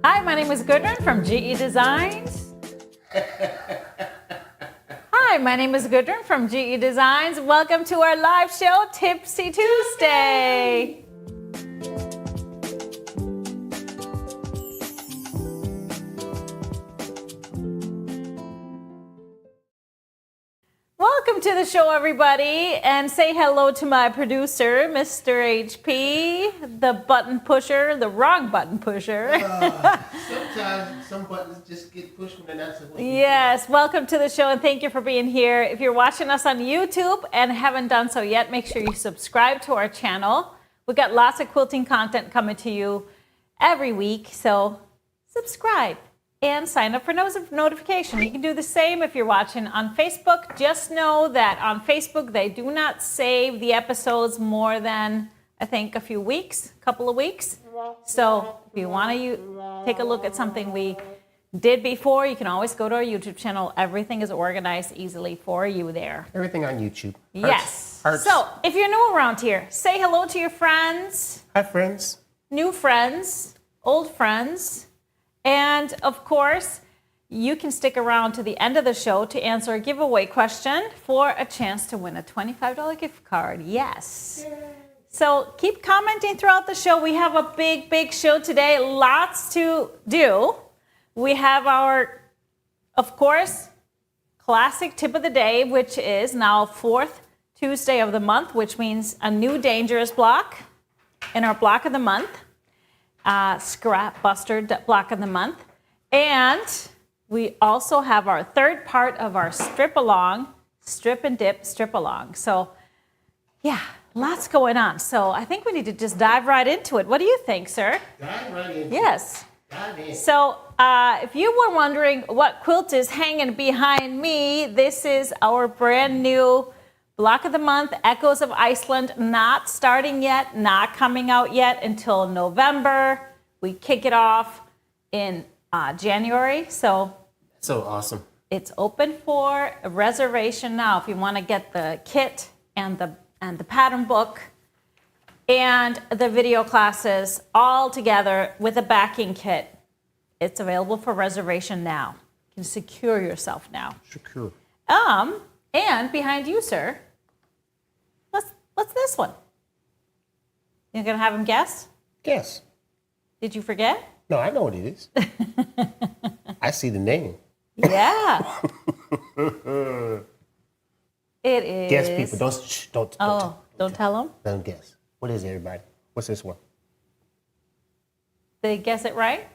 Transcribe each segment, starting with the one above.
Hi, my name is Gudrun from GE Designs. Hi, my name is Gudrun from GE Designs. Welcome to our live show, Tipsy Tuesday. Welcome to the show, everybody, and say hello to my producer, Mr. HP, the button pusher, the wrong button pusher. Sometimes some buttons just get pushed when they're not supposed to. Yes, welcome to the show, and thank you for being here. If you're watching us on YouTube and haven't done so yet, make sure you subscribe to our channel. We've got lots of quilting content coming to you every week, so subscribe and sign up for notification. You can do the same if you're watching on Facebook. Just know that on Facebook, they do not save the episodes more than, I think, a couple of weeks. So if you want to take a look at something we did before, you can always go to our YouTube channel. Everything is organized easily for you there. Everything on YouTube. Yes. Hearts. So if you're new around here, say hello to your friends. Hi, friends. New friends, old friends. And of course, you can stick around to the end of the show to answer a giveaway question for a chance to win a $25 gift card. Yes. So keep commenting throughout the show. We have a big show today. Lots to do. We have our, of course, classic tip of the day, which is now fourth Tuesday of the month, which means a new dangerous block in our block of the month. Scrap Buster block of the month. And we also have our third part of our strip along, strip and dip, strip along. So yeah, lots going on. So I think we need to just dive right into it. What do you think, sir? Dive right in. Yes. Dive in. So if you were wondering what quilt is hanging behind me, this is our brand new block of the month, Echoes of Iceland, not starting yet, not coming out yet until November. We kick it off in January. So awesome. It's open for a reservation now if you want to get the kit and the pattern book and the video classes all together with a backing kit. It's available for reservation now. You can secure yourself now. Secure. And behind you, sir, what's this one? You're gonna have him guess? Guess. Did you forget? No, I know what it is. I see the name. Yeah. It is. Guess, people. Don't tell them. Let them guess. What is it, everybody? What's this one? Did they guess it right?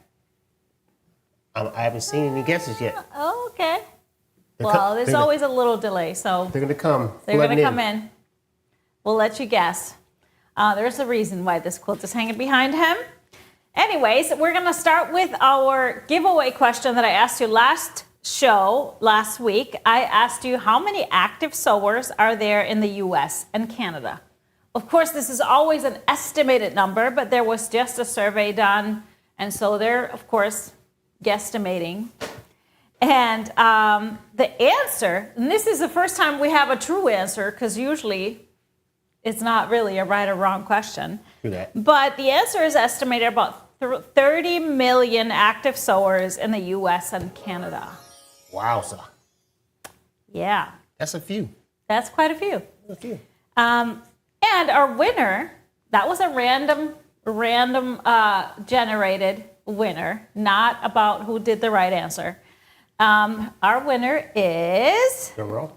I haven't seen any guesses yet. Oh, okay. Well, there's always a little delay, so they're gonna come. they're gonna come in. We'll let you guess. There's a reason why this quilt is hanging behind him. Anyways, we're gonna start with our giveaway question that I asked you last week. I asked you how many active sewers are there in the US and Canada. Of course, this is always an estimated number, but there was just a survey done, and so they're, of course, guesstimating. And the answer, and this is the first time we have a true answer, because usually it's not really a right or wrong question. Do that. But the answer is estimated about 30 million active sewers in the US and Canada. Wow, sir. Yeah. That's a few. That's quite a few. A few. And our winner, that was a random generated winner, not about who did the right answer. Our winner is Drum roll.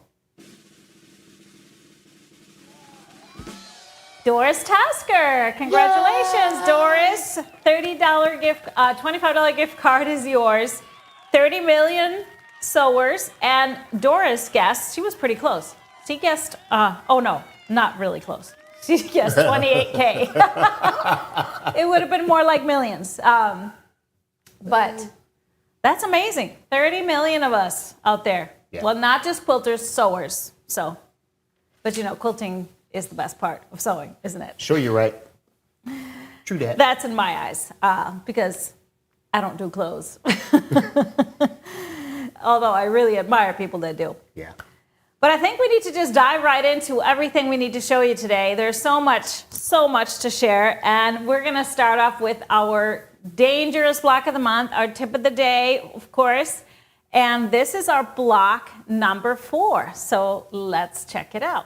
Doris Tasker. Congratulations, Doris. $25 gift card is yours. 30 million sewers. And Doris guessed, she was pretty close. She guessed, no, not really close. She guessed 28K. It would have been more like millions. But that's amazing. 30 million of us out there. Yeah. Well, not just quilters, sewers. So, but quilting is the best part of sewing, isn't it? Sure, you're right. True that. That's in my eyes, because I don't do clothes. Although I really admire people that do. Yeah. But I think we need to just dive right into everything we need to show you today. There's so much to share. And we're gonna start off with our dangerous block of the month, our tip of the day, of course. And this is our block number 4. So let's check it out.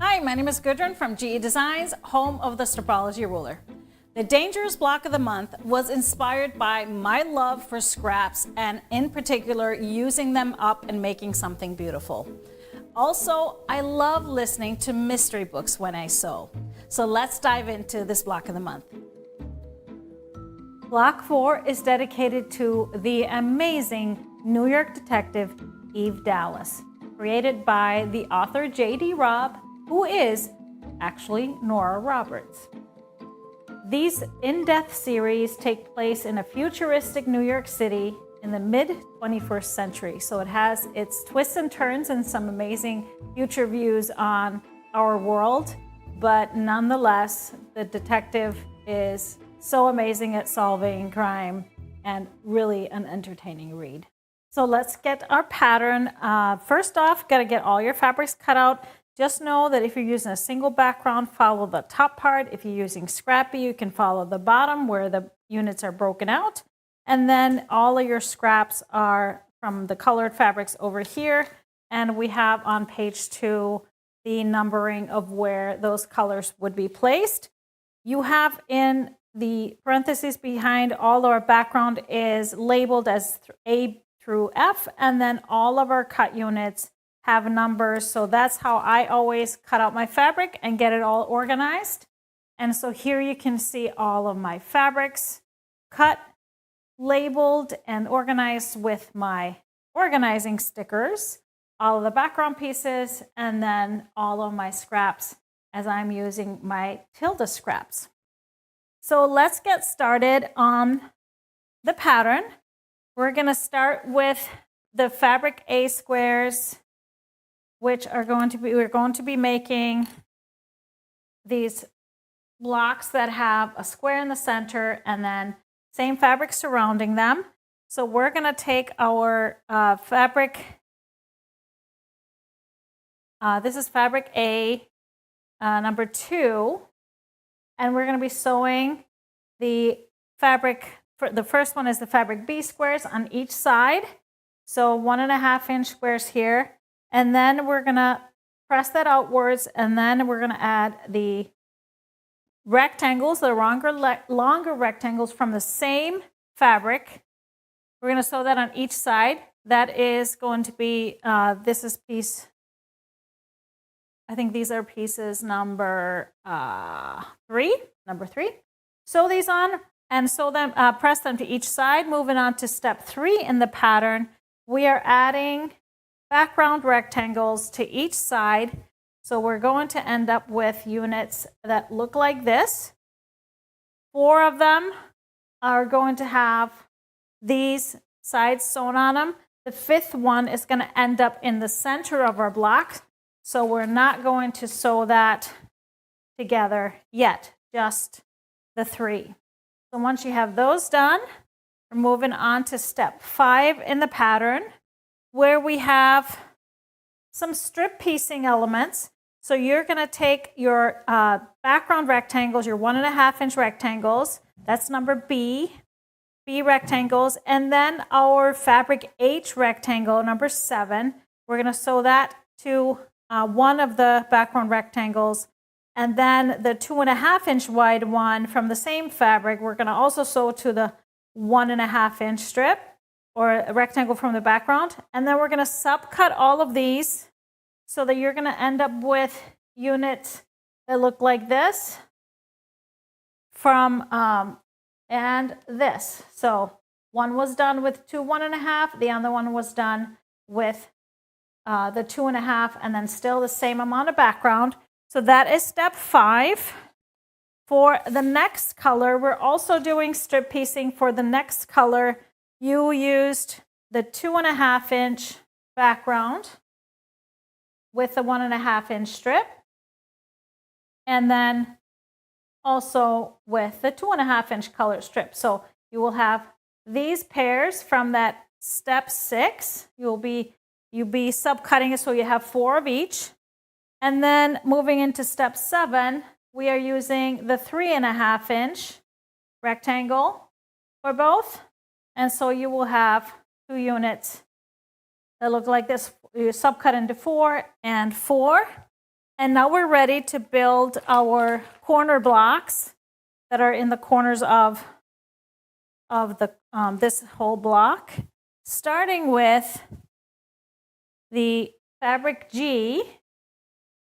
Hi, my name is Gudrun from GE Designs, home of the Stripology ruler. The dangerous block of the month was inspired by my love for scraps and in particular using them up and making something beautiful. Also, I love listening to mystery books when I sew. So let's dive into this block of the month. Block 4 is dedicated to the amazing New York detective Eve Dallas, created by the author J.D. Robb, who is actually Nora Roberts. These in-depth series take place in a futuristic New York City in the mid-21st century. So it has its twists and turns and some amazing future views on our world. But nonetheless, the detective is so amazing at solving crime and really an entertaining read. So let's get our pattern. First off, gotta get all your fabrics cut out. Just know that if you're using a single background, follow the top part. If you're using scrappy, you can follow the bottom where the units are broken out. And then all of your scraps are from the colored fabrics over here. And we have on page 2 the numbering of where those colors would be placed. You have in the parentheses behind all our background is labeled as A through F, and then all of our cut units have numbers. So that's how I always cut out my fabric and get it all organized. And so here you can see all of my fabrics cut, labeled, and organized with my organizing stickers, all of the background pieces, and then all of my scraps as I'm using my Tilda scraps. So let's get started on the pattern. We're gonna start with the fabric A squares, which are we're going to be making these blocks that have a square in the center and then same fabric surrounding them. So we're gonna take our fabric, this is fabric A, number 2, and we're gonna be sewing the fabric, the first one is the fabric B squares on each side. So 1.5 inch squares here. And then we're gonna press that outwards, and then we're gonna add the rectangles, the longer rectangles from the same fabric. We're gonna sew that on each side. That is going to be, this is piece, I think these are pieces number 3. Sew these on and sew them, press them to each side. Moving on to step 3 in the pattern, we are adding background rectangles to each side. So we're going to end up with units that look like this. 4 of them are going to have these sides sewn on them. The 5th one is going to end up in the center of our block. So we're not going to sew that together yet, just the 3. So once you have those done, we're moving on to step 5 in the pattern, where we have some strip piecing elements. So you're gonna take your background rectangles, your 1.5 inch rectangles, that's number B rectangles, and then our fabric H rectangle, number 7, we're gonna sew that to one of the background rectangles, and then the 2.5 inch wide one from the same fabric, we're gonna also sew to the 1.5 inch strip, or a rectangle from the background. And then we're going to subcut all of these so that you're going to end up with units that look like this from and this. So one was done with 2 1.5, the other one was done with the 2.5, and then still the same amount of background. So that is step 5. For the next color, we're also doing strip piecing. For the next color, you used the 2.5 inch background with the 1.5 inch strip. and then also with the 2.5-inch colored strip. So you will have these pairs from that step 6. You'll be subcutting it so you have 4 of each. And then moving into step 7, we are using the 3.5-inch rectangle for both. And so you will have 2 units that look like this. You subcut into 4 and 4. And now we're ready to build our corner blocks that are in the corners of the this whole block, starting with the fabric G,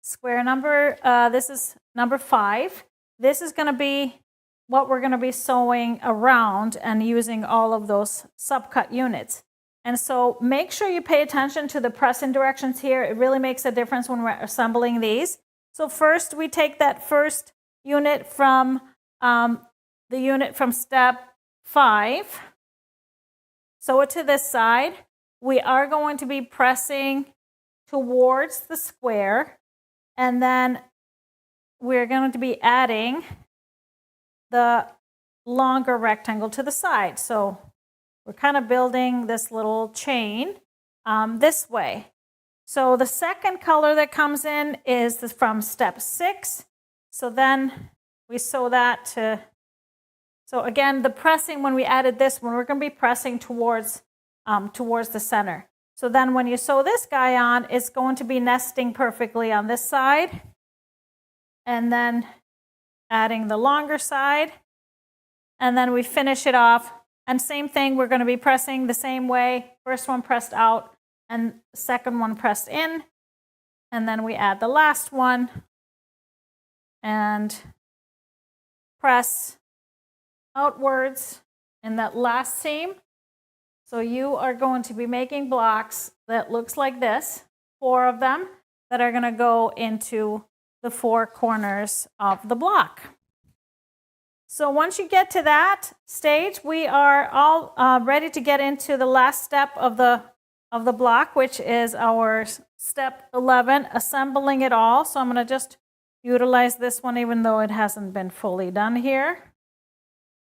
square number, this is number 5. This is going to be what we're going to be sewing around and using all of those subcut units. And so make sure you pay attention to the pressing directions here. It really makes a difference when we're assembling these. So first we take that first unit from step 5, sew it to this side. We are going to be pressing towards the square, and then we're going to be adding the longer rectangle to the side. So we're kind of building this little chain this way. So the second color that comes in is from step 6. So then we sew that to, so again, the pressing, when we added this one, we're going to be pressing towards the center. So then when you sew this guy on, it's going to be nesting perfectly on this side. And then adding the longer side. And then we finish it off. And same thing, we're going to be pressing the same way. First one pressed out and second one pressed in. And then we add the last one and press outwards in that last seam. So you are going to be making blocks that looks like this, 4 of them that are going to go into the 4 corners of the block. So once you get to that stage, we are all ready to get into the last step of the block, which is our step 11, assembling it all. So I'm going to just utilize this one even though it hasn't been fully done here.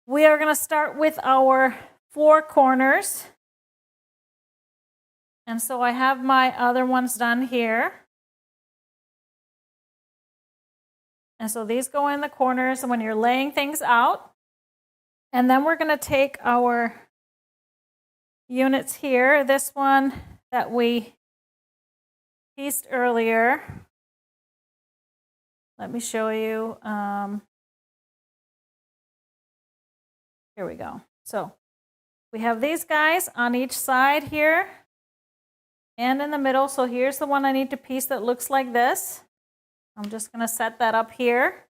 We are going to start with our 4 corners. And so I have my other ones done here. And so these go in the corners when you're laying things out. And then we're going to take our units here, this one that we pieced earlier. Let me show you. Here we go. So we have these guys on each side here and in the middle. So here's the one I need to piece that looks like this. I'm just going to set that up here.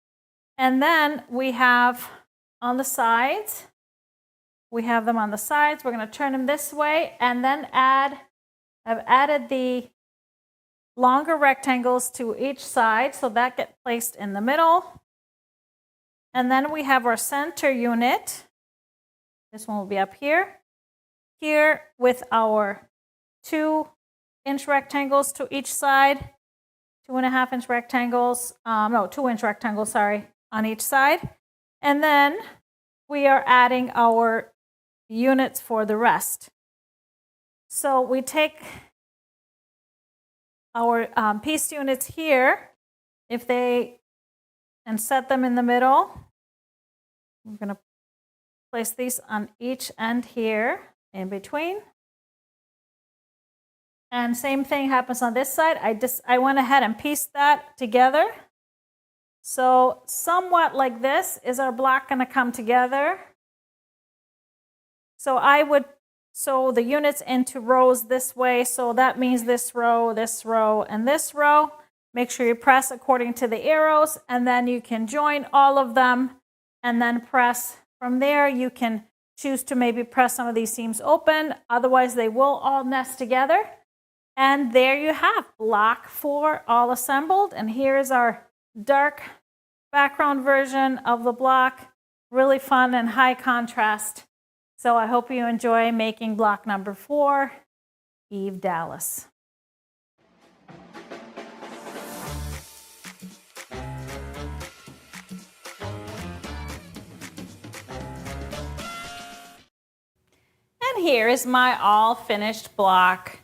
And then we have on the sides, we have them on the sides. We're going to turn them this way and then I've added the longer rectangles to each side. So that gets placed in the middle. And then we have our center unit. This one will be up here. Here with our 2-inch rectangles to each side. 2.5-inch rectangles, 2-inch rectangles, sorry, on each side. And then we are adding our units for the rest. So we take our pieced units here, and set them in the middle. We're going to place these on each end here in between. And same thing happens on this side. I went ahead and pieced that together. So somewhat like this is our block going to come together. So I would sew the units into rows this way. So that means this row, and this row. Make sure you press according to the arrows, and then you can join all of them and then press. From there, you can choose to maybe press some of these seams open. Otherwise, they will all nest together. And there you have block 4 all assembled. And here is our dark background version of the block. Really fun and high contrast. So I hope you enjoy making block number 4, Eve Dallas. here is my all finished block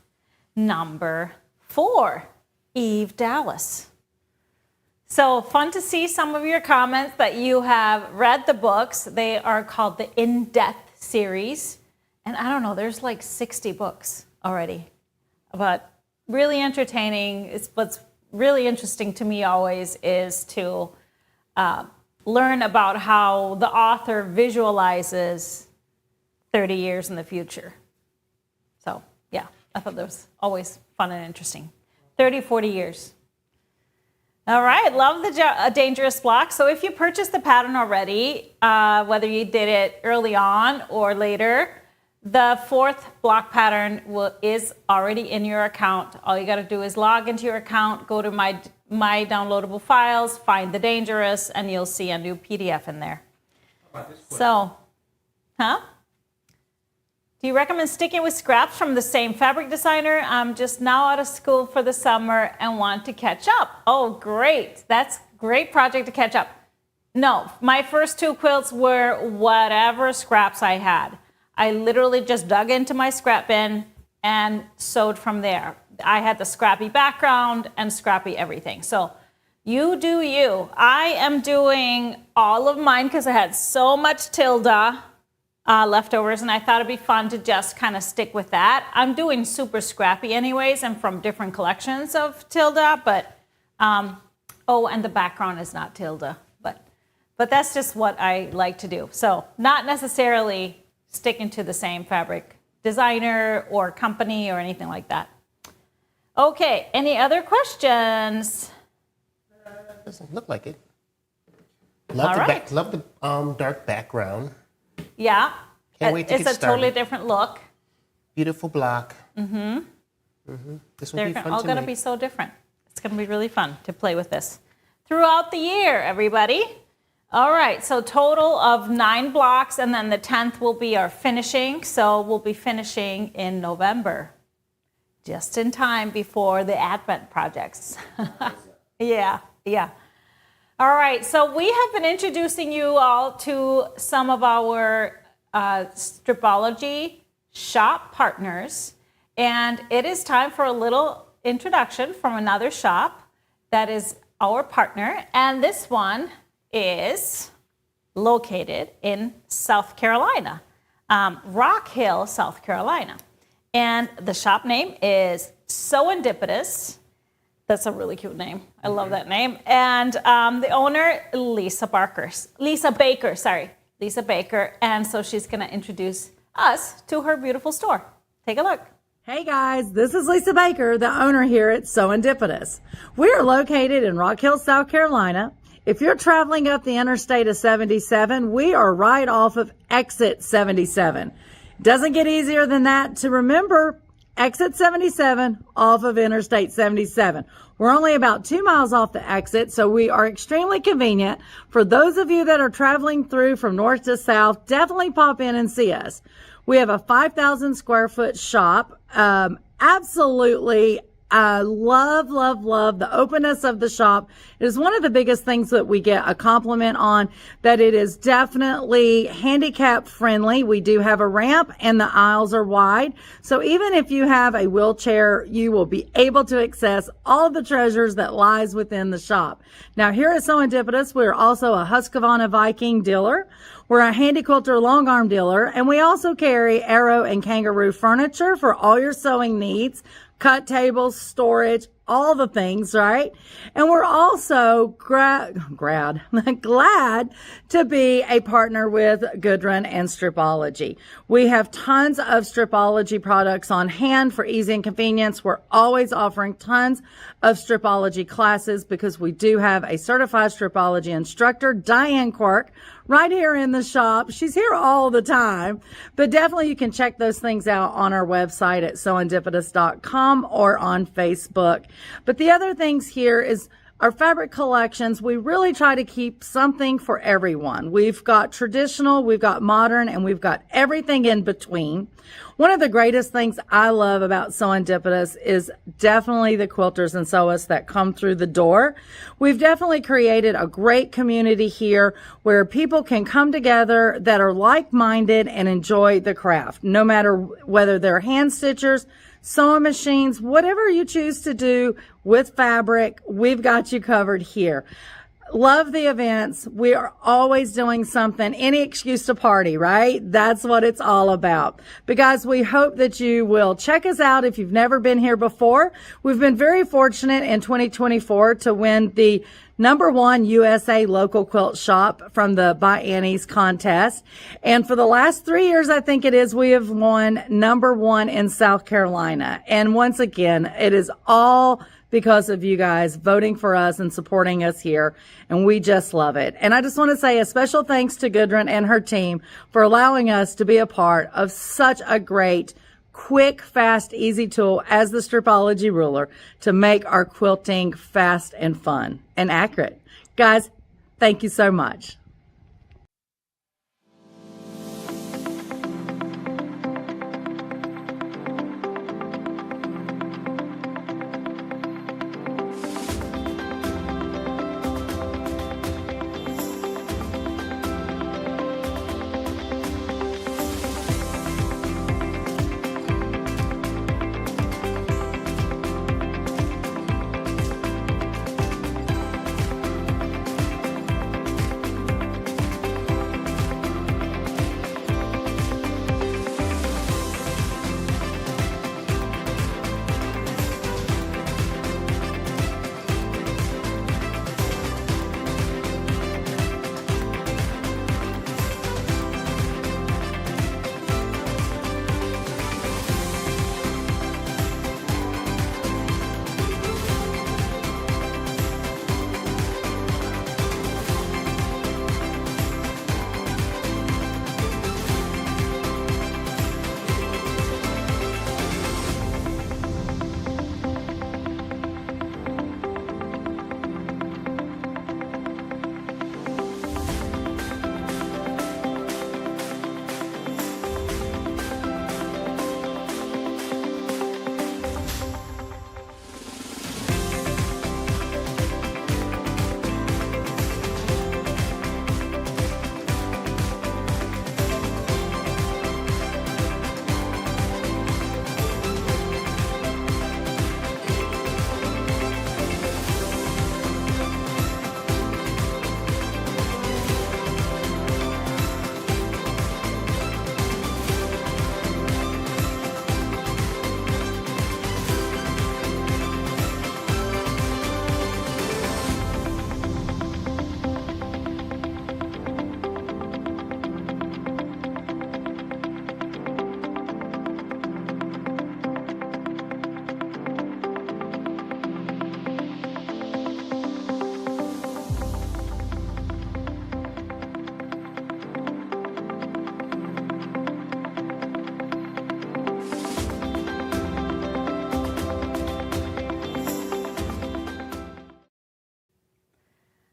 number 4, Eve Dallas. So fun to see some of your comments that you have read the books. They are called the In-Depth series. And I don't know, there's like 60 books already. But really entertaining. What's really interesting to me always is to learn about how the author visualizes 30 years in the future. So yeah, I thought that was always fun and interesting. 30, 40 years. All right, love the dangerous block. So if you purchased the pattern already, whether you did it early on or later, the 4th block pattern is already in your account. All you got to do is log into your account, go to my downloadable files, find the dangerous, and you'll see a new PDF in there. So, do you recommend sticking with scraps from the same fabric designer? I'm just now out of school for the summer and want to catch up. Oh, great. That's a great project to catch up. No, my first 2 quilts were whatever scraps I had. I literally just dug into my scrap bin and sewed from there. I had the scrappy background and scrappy everything. So you do you. I am doing all of mine because I had so much Tilda leftovers, and I thought it'd be fun to just kind of stick with that. I'm doing super scrappy anyways, and from different collections of Tilda, but oh, and the background is not Tilda, but that's just what I like to do. So not necessarily sticking to the same fabric designer or company or anything like that. Okay, any other questions? Doesn't look like it. All right. Love the dark background. Yeah. Can't wait to it's get a started. totally different look. Beautiful block. This will They're be fun all to going to make. be so different. It's going to be really fun to play with this throughout the year, everybody. All right, so total of 9 blocks, and then the 10th will be our finishing. So we'll be finishing in November, just in time before the Advent projects. Yeah. All right, so we have been introducing you all to some of our Stripology shop partners, and it is time for a little introduction from another shop that is our partner, and this one is located in South Carolina, Rock Hill, South Carolina, and the shop name is SewEndipitious. That's a really cute name. I love that name. And the owner, Lisa Baker. And so she's going to introduce us to her beautiful store. Take a look. Hey guys, this is Lisa Baker, the owner here at SewEndipitious. We are located in Rock Hill, South Carolina. If you're traveling up the interstate of 77, we are right off of exit 77. Doesn't get easier than that to remember. Exit 77 off of Interstate 77. We're only about 2 miles off the exit, so we are extremely convenient. For those of you that are traveling through from north to south, definitely pop in and see us. We have a 5,000 square foot shop. Absolutely love the openness of the shop. It is one of the biggest things that we get a compliment on, that it is definitely handicap friendly. We do have a ramp and the aisles are wide. So even if you have a wheelchair, you will be able to access all the treasures that lies within the shop. Now here at SewEndipitious, we're also a Husqvarna Viking dealer. We're a handy quilter long arm dealer, and we also carry arrow and kangaroo furniture for all your sewing needs. Cut tables, storage, all the things, right? And we're also glad to be a partner with Goodrun and Stripology. We have tons of Stripology products on hand for ease and convenience. We're always offering tons of Stripology classes because we do have a certified Stripology instructor, Diane Quirk, right here in the shop. She's here all the time, but definitely you can check those things out on our website at SewEndipitious.com or on Facebook. But the other things here is Our fabric collections, we really try to keep something for everyone. We've got traditional, we've got modern, and we've got everything in between. One of the greatest things I love about Serendipitous is definitely the quilters and sewists that come through the door. We've definitely created a great community here where people can come together that are like-minded and enjoy the craft, no matter whether they're hand stitchers, sewing machines, whatever you choose to do with fabric, we've got you covered here. Love the events. We are always doing something, any excuse to party, right? That's what it's all about. But guys, we hope that you will check us out if you've never been here before. We've been very fortunate in 2024 to win the #1 USA local quilt shop from the By Annie's contest. And for the last 3 years, I think it is, we have won #1 in South Carolina. And once again, it is all because of you guys voting for us and supporting us here. And we just love it. And I just want to say a special thanks to Gudrun and her team for allowing us to be a part of such a great, quick, fast, easy tool as the Stripology ruler to make our quilting fast and fun and accurate. Guys, thank you so much.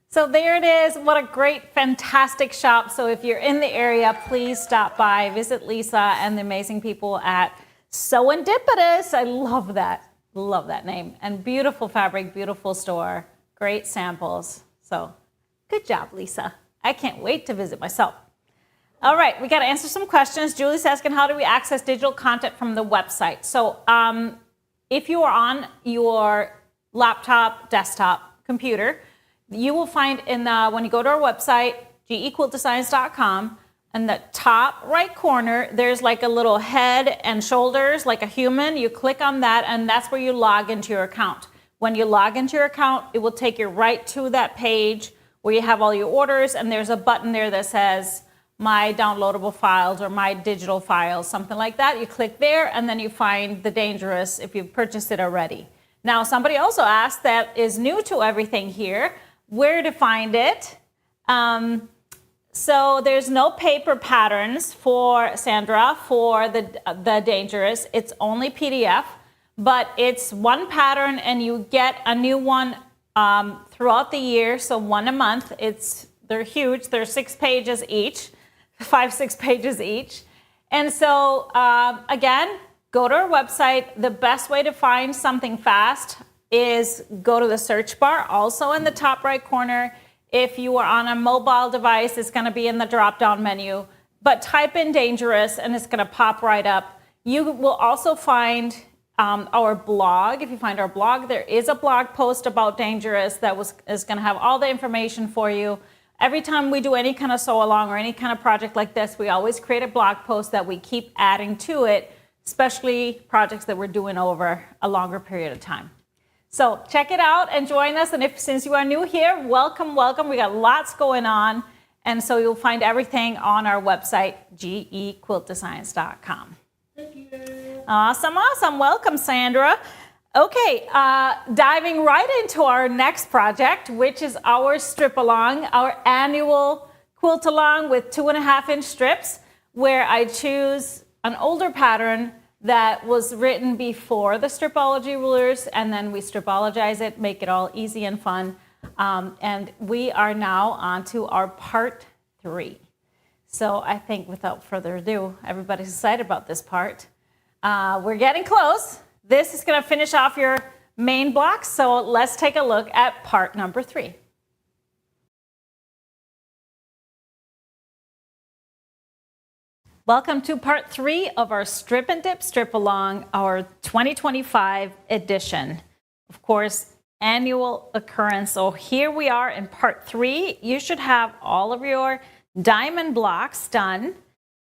So there it is. What a great, fantastic shop. So if you're in the area, please stop by, visit Lisa and the amazing people at SewEndipitious. I love that. Love that name. And beautiful fabric, beautiful store, great samples. So good job, Lisa. I can't wait to visit myself. All right, we got to answer some questions. Julie's asking, how do we access digital content from the website? So if you are on your laptop, desktop, computer, you will find in the, when you go to our website, gequiltdesigns.com, in the top right corner, there's like a little head and shoulders, like a human. You click on that, and that's where you log into your account. When you log into your account, it will take you right to that page where you have all your orders, and there's a button there that says my downloadable files or my digital files, something like that. You click there, and then you find the Dangerous if you've purchased it already. Now, somebody also asked that is new to everything here, where to find it. So there's no paper patterns for Sandra for the Dangerous. It's only PDF, but it's one pattern and you get a new one throughout the year, so one a month. They're huge. They're 6 pages each, 5-6 pages each. And so again, go to our website. The best way to find something fast is go to the search bar, also in the top right corner. If you are on a mobile device, it's going to be in the drop-down menu. But type in Dangerous and it's going to pop right up. You will also find our blog. If you find our blog, there is a blog post about Dangerous that is going to have all the information for you. Every time we do any kind of sew along or any kind of project like this, we always create a blog post that we keep adding to it, especially projects that we're doing over a longer period of time. So check it out and join us. And since you are new here, welcome, welcome. We got lots going on. And so you'll find everything on our website, gequiltdesigns.com. Thank you. Awesome, awesome. Welcome, Sandra. Okay, diving right into our next project, which is our strip along, our annual quilt along with 2.5-inch strips, where I choose an older pattern that was written before the Stripology rulers, and then we stripologize it, make it all easy and fun. And we are now on to our part 3. So I think without further ado, everybody's excited about this part. We're getting close. This is going to finish off your main block. So let's take a look at part number 3. Welcome to part 3 of our Strip and Dip Strip Along, our 2025 edition. Of course, annual occurrence. So here we are in part 3. You should have all of your diamond blocks done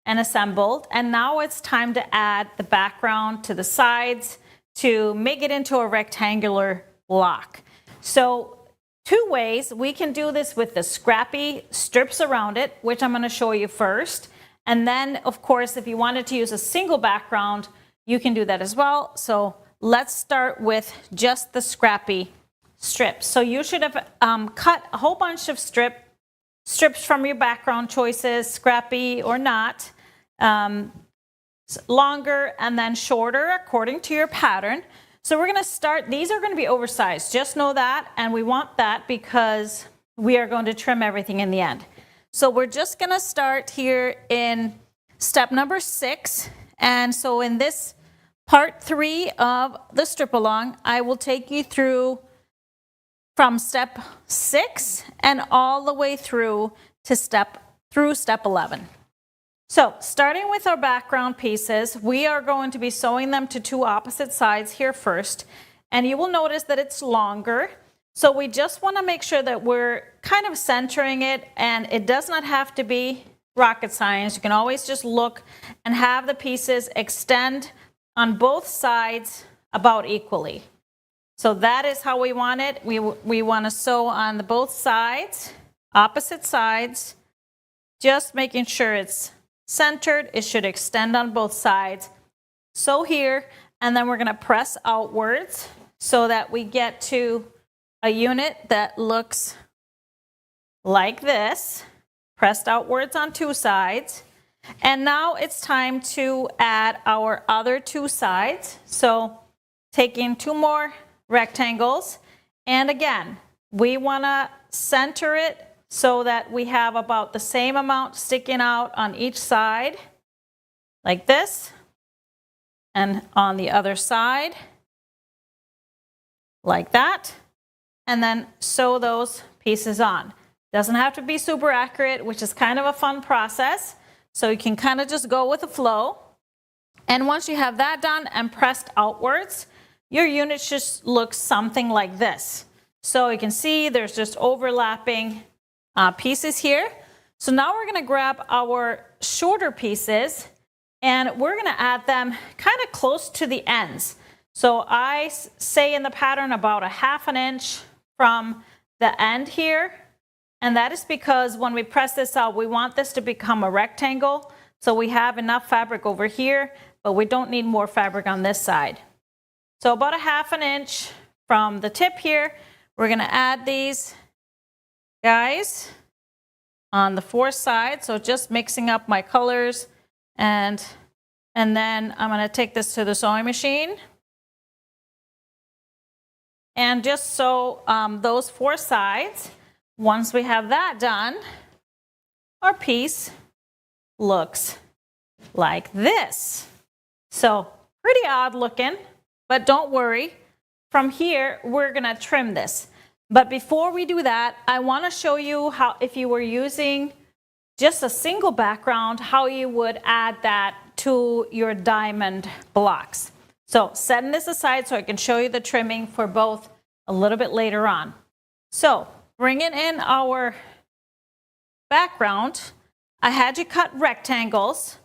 and assembled. And now it's time to add the background to the sides to make it into a rectangular block. So 2 ways we can do this with the scrappy strips around it, which I'm going to show you first. And then, of course, if you wanted to use a single background, you can do that as well. So let's start with just the scrappy strips. So you should have cut a whole bunch of strips from your background choices, scrappy or not, longer and then shorter according to your pattern. So we're going to start, these are going to be oversized, just know that, and we want that because we are going to trim everything in the end. So we're just going to start here in step number 6. And so in this part 3 of the strip along, I will take you through from step 6 and all the way through to step 11. So starting with our background pieces, we are going to be sewing them to 2 opposite sides here first. And you will notice that it's longer. So we just want to make sure that we're kind of centering it, and it does not have to be rocket science. You can always just look and have the pieces extend on both sides about equally. So that is how we want it. We want to sew on the both sides, opposite sides, just making sure it's centered. It should extend on both sides. Sew here, and then we're going to press outwards so that we get to a unit that looks like this, pressed outwards on 2 sides. And now it's time to add our other 2 sides. So taking 2 more rectangles, and again, we want to center it so that we have about the same amount sticking out on each side, like this, and on the other side, like that. And then sew those pieces on. Doesn't have to be super accurate, which is kind of a fun process. So you can kind of just go with the flow. And once you have that done and pressed outwards, your unit should look something like this. So you can see there's just overlapping pieces here. So now we're going to grab our shorter pieces and we're going to add them kind of close to the ends. So I say in the pattern about 1/2 inch from the end here. And that is because when we press this out, we want this to become a rectangle. So we have enough fabric over here, but we don't need more fabric on this side. So about 1/2 inch from the tip here, we're going to add these guys on the 4 sides. So just mixing up my colors, and then I'm going to take this to the sewing machine. and just sew those 4 sides. Once we have that done, our piece looks like this. So pretty odd looking, but don't worry. From here, we're gonna trim this. But before we do that, I wanna show you how, if you were using just a single background, how you would add that to your diamond blocks. So setting this aside so I can show you the trimming for both a little bit later on. So bringing in our background, I had you cut rectangles.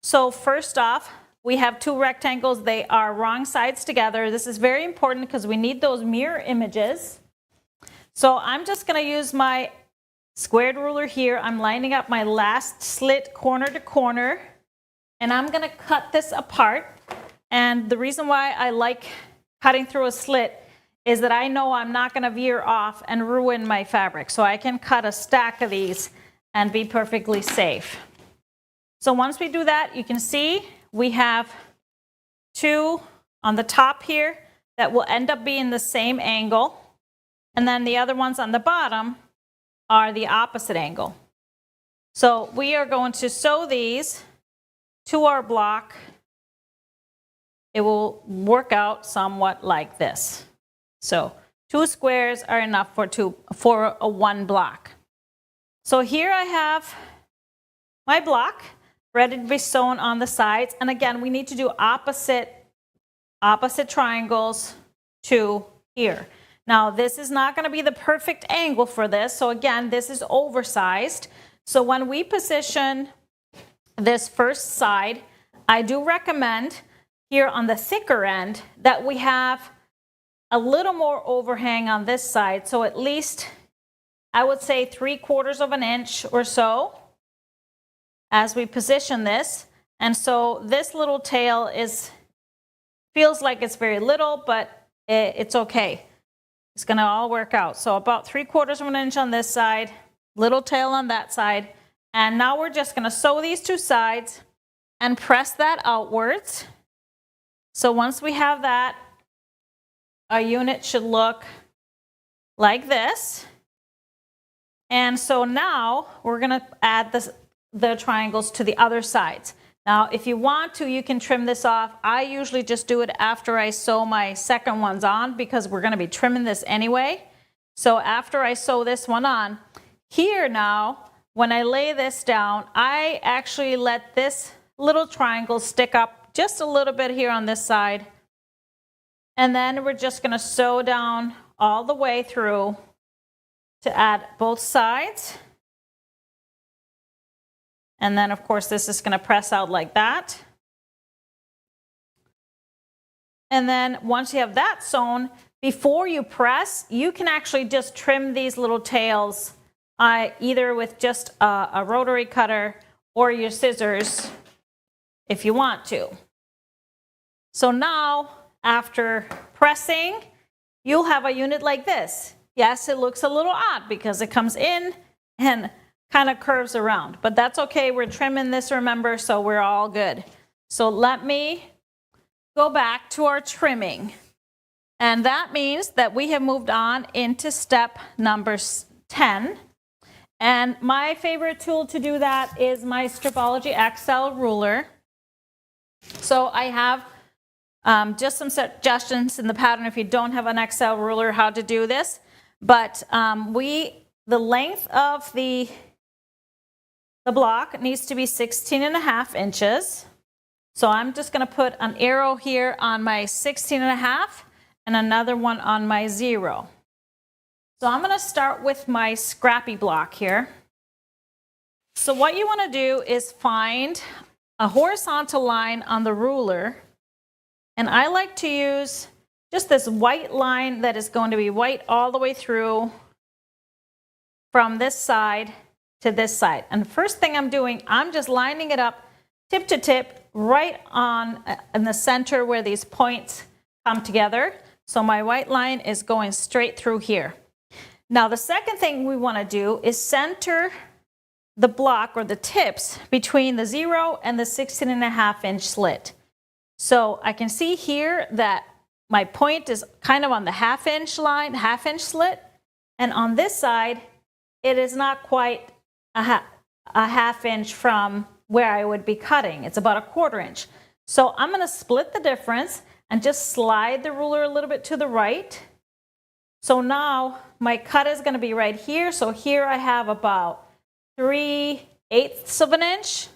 So first off, we have 2 rectangles. They are wrong sides together. This is very important because we need those mirror images. So I'm just gonna use my squared ruler here. I'm lining up my last slit corner to corner, and I'm gonna cut this apart. And the reason why I like cutting through a slit is that I know I'm not gonna veer off and ruin my fabric. So I can cut a stack of these and be perfectly safe. So once we do that, you can see we have 2 on the top here that will end up being the same angle. And then the other ones on the bottom are the opposite angle. So we are going to sew these to our block. It will work out somewhat like this. So 2 squares are enough for a 1 block. So here I have my block ready to be sewn on the sides. And again, we need to do opposite triangles to here. Now, this is not going to be the perfect angle for this. So again, this is oversized. So when we position this first side, I do recommend here on the thicker end that we have a little more overhang on this side. So at least I would say 3/4 of an inch or so as we position this. And so this little tail feels like it's very little, but it's okay. It's gonna all work out. So about 3/4 of an inch on this side, little tail on that side. And now we're just gonna sew these 2 sides and press that outwards. So once we have that, our unit should look like this. And so now we're gonna add the triangles to the other sides. Now, if you want to, you can trim this off. I usually just do it after I sew my second ones on because we're gonna be trimming this anyway. So after I sew this one on, here now, when I lay this down, I actually let this little triangle stick up just a little bit here on this side. And then we're just gonna sew down all the way through to add both sides. And then of course this is gonna press out like that. And then once you have that sewn, before you press, you can actually just trim these little tails either with just a rotary cutter or your scissors if you want to. So now, after pressing, you'll have a unit like this. Yes, it looks a little odd because it comes in and kind of curves around, but that's okay. We're trimming this, remember, so we're all good. So let me go back to our trimming. And that means that we have moved on into step number 10. And my favorite tool to do that is my Stripology XL ruler. So I have just some suggestions in the pattern if you don't have an XL ruler how to do this. But the length of the block needs to be 16.5 inches. So I'm just going to put an arrow here on my 16.5 and another one on my 0. So I'm going to start with my scrappy block here. So what you want to do is find a horizontal line on the ruler. And I like to use just this white line that is going to be white all the way through from this side to this side. And the first thing I'm doing, I'm just lining it up tip to tip right on in the center where these points come together. So my white line is going straight through here. Now the second thing we want to do is center the block or the tips between the 0 and the 16.5 inch slit. So I can see here that my point is kind of on the half-inch line, half-inch slit. And on this side, it is not quite a half inch from where I would be cutting. It's about 1/4 inch. So I'm going to split the difference and just slide the ruler a little bit to the right. So now my cut is going to be right here. So here I have about 3/8 of an inch,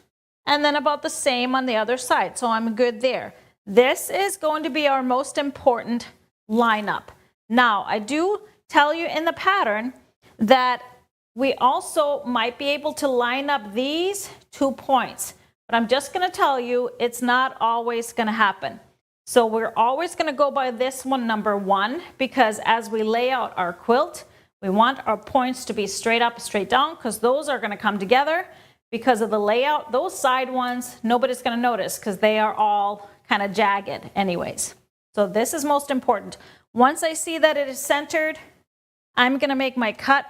and then about the same on the other side. So I'm good there. This is going to be our most important lineup. Now, I do tell you in the pattern that we also might be able to line up these 2 points, but I'm just going to tell you it's not always going to happen. So we're always going to go by this one, number 1, because as we lay out our quilt, we want our points to be straight up, straight down, because those are going to come together because of the layout. Those side ones, nobody's going to notice because they are all kind of jagged anyways. So this is most important. Once I see that it is centered, I'm going to make my cut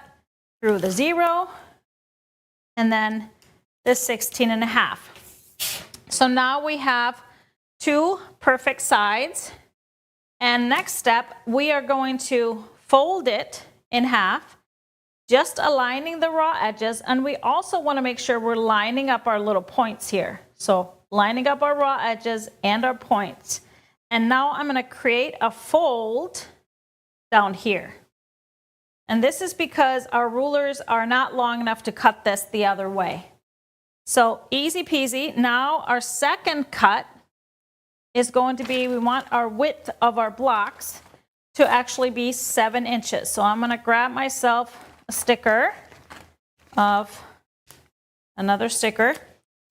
through the 0 and then the 16.5. So now we have 2 perfect sides. And next step, we are going to fold it in half, just aligning the raw edges. And we also want to make sure we're lining up our little points here. So lining up our raw edges and our points. And now I'm going to create a fold down here. And this is because our rulers are not long enough to cut this the other way. So easy peasy. Now our second cut is going to be, we want our width of our blocks to actually be 7 inches. So I'm going to grab myself a sticker of another sticker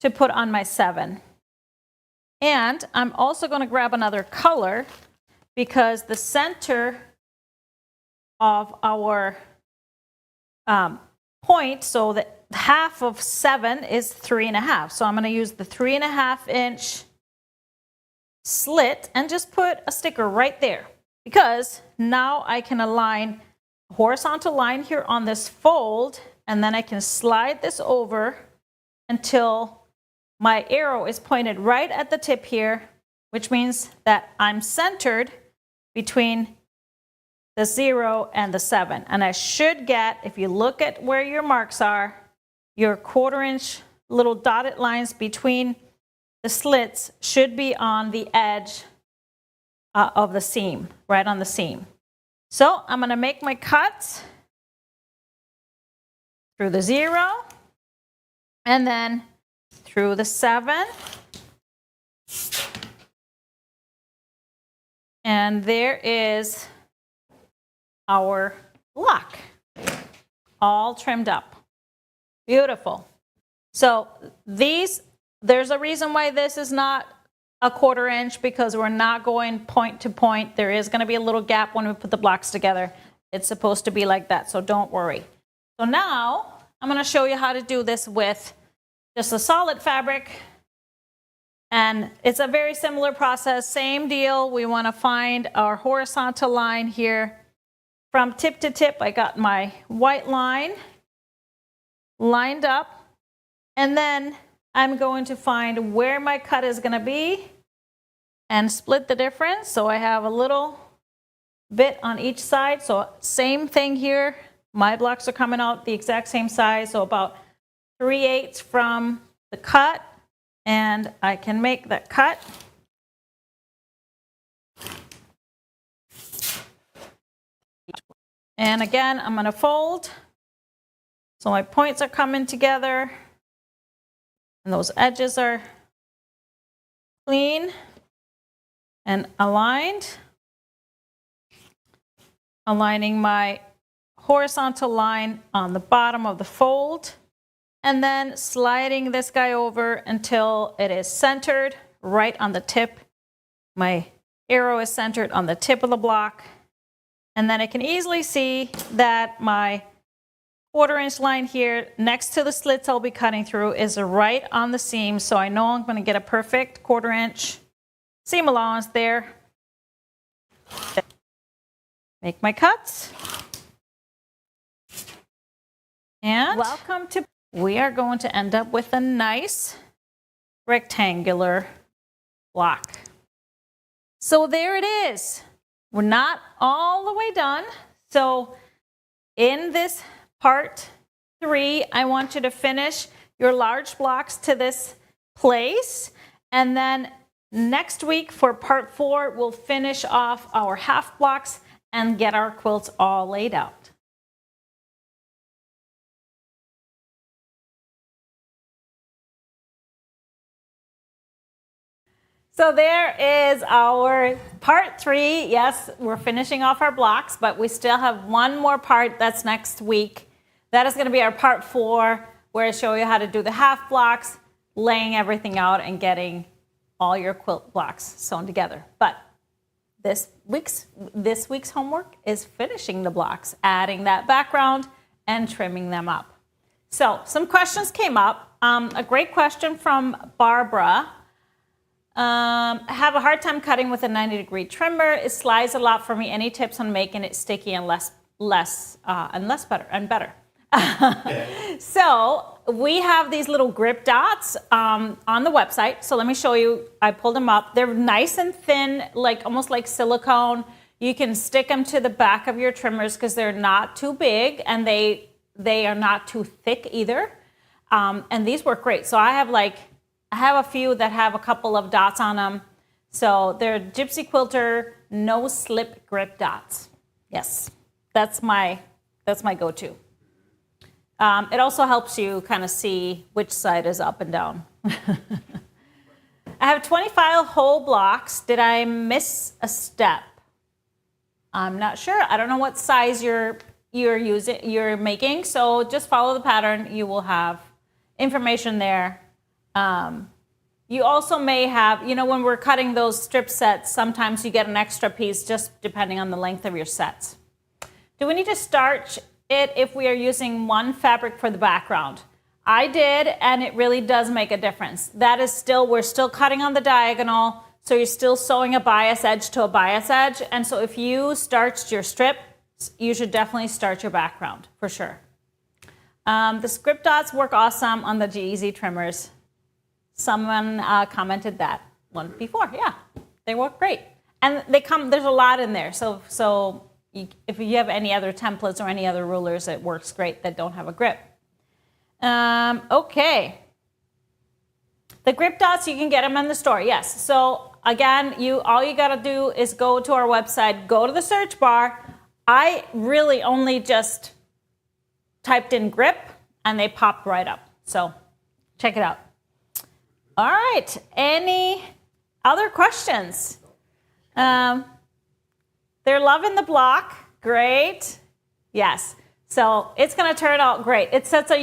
to put on my 7. And I'm also going to grab another color because the center of our point, so that half of 7 is 3.5. So I'm going to use the 3.5 inch slit and just put a sticker right there, because now I can align a horizontal line here on this fold, and then I can slide this over until my arrow is pointed right at the tip here, which means that I'm centered between the 0 and the 7. And I should get, if you look at where your marks are, your 1/4 inch little dotted lines between the slits should be on the edge of the seam, right on the seam. So I'm going to make my cuts through the 0 and then through the 7. And there is our block all trimmed up. Beautiful. So there's a reason why this is not a 1/4 inch, because we're not going point to point. There is going to be a little gap when we put the blocks together. It's supposed to be like that, so don't worry. So now I'm going to show you how to do this with just a solid fabric. And it's a very similar process, same deal. We want to find our horizontal line here. From tip to tip, I got my white line lined up, and then I'm going to find where my cut is going to be and split the difference. So I have a little bit on each side. So same thing here. My blocks are coming out the exact same size, so about 3/8 from the cut, and I can make that cut. And again, I'm going to fold. So my points are coming together, and those edges are clean and aligned. Aligning my horizontal line on the bottom of the fold, and then sliding this guy over until it is centered right on the tip. My arrow is centered on the tip of the block, and then I can easily see that my 1/4 inch line here next to the slits I'll be cutting through is right on the seam, so I know I'm going to get a perfect 1/4 inch seam allowance there. Make my cuts. And welcome to, we are going to end up with a nice rectangular block. So there it is. we're not all the way done. So in this part 3, I want you to finish your large blocks to this place. And then next week for part 4, we'll finish off our half blocks and get our quilts all laid out. So there is our part 3. Yes, we're finishing off our blocks, but we still have one more part that's next week. That is going to be our part 4, where I show you how to do the half blocks, laying everything out and getting all your quilt blocks sewn together. But this week's homework is finishing the blocks, adding that background and trimming them up. So some questions came up. A great question from Barbara. I have a hard time cutting with a 90-degree trimmer. It slides a lot for me. Any tips on making it sticky and better? So we have these little grip dots on the website. So let me show you. I pulled them up. They're nice and thin, like almost like silicone. You can stick them to the back of your trimmers because they're not too big and they are not too thick either. And these work great. So I have a few that have a couple of dots on them. So they're Gypsy Quilter no slip grip dots. Yes, that's my go-to. It also helps you kind of see which side is up and down. I have 25 whole blocks. Did I miss a step? I'm not sure. I don't know what size you're making. So just follow the pattern. You will have information there. You also may have, when we're cutting those strip sets, sometimes you get an extra piece just depending on the length of your sets. Do we need to starch it if we are using one fabric for the background? I did, and it really does make a difference. We're still cutting on the diagonal, so you're still sewing a bias edge to a bias edge. And so if you starched your strip, you should definitely starch your background for sure. The script dots work awesome on the G-Easy trimmers. Someone commented that one before. Yeah, they work great. And there's a lot in there. So if you have any other templates or any other rulers, it works great that don't have a grip. Okay. The grip dots, you can get them in the store. Yes. So again, all you got to do is go to our website, go to the search bar. I really only just typed in grip and they popped right up. So check it out. All right. Any other questions? They're loving the block. Great. Yes. So it's going to turn out great. It's such a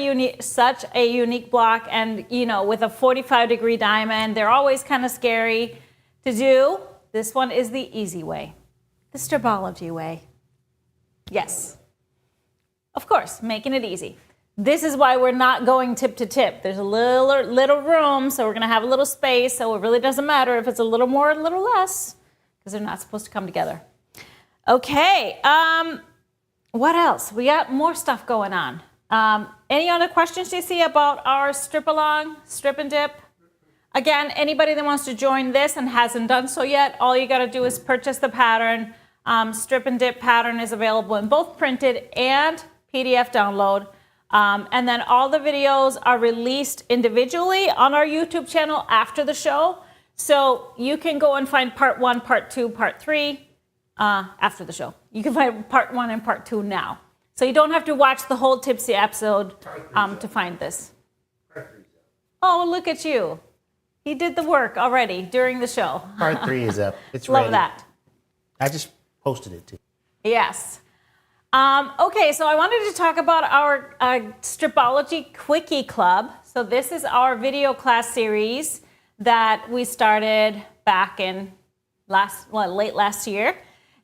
unique block. And, with a 45-degree diamond, they're always kind of scary to do. This one is the easy way, the Stripology way. Yes. Of course, making it easy. This is why we're not going tip to tip. There's a little room, so we're going to have a little space. So it really doesn't matter if it's a little more or a little less, because they're not supposed to come together. Okay. What else? We got more stuff going on. Any other questions you see about our strip along, strip and dip? Again, anybody that wants to join this and hasn't done so yet, all you got to do is purchase the pattern. Strip and dip pattern is available in both printed and PDF download. And then all the videos are released individually on our YouTube channel after the show. So you can go and find part 1, part 2, part 3 after the show. You can find part 1 and part 2 now. So you don't have to watch the whole Tipsy episode to find this. Oh, look at you. He did the work already during the show. Part 3 is up. It's ready. Love that. I just posted it too. Yes. Okay, so I wanted to talk about our Stripology Quickie Club. So this is our video class series that we started back in late last year.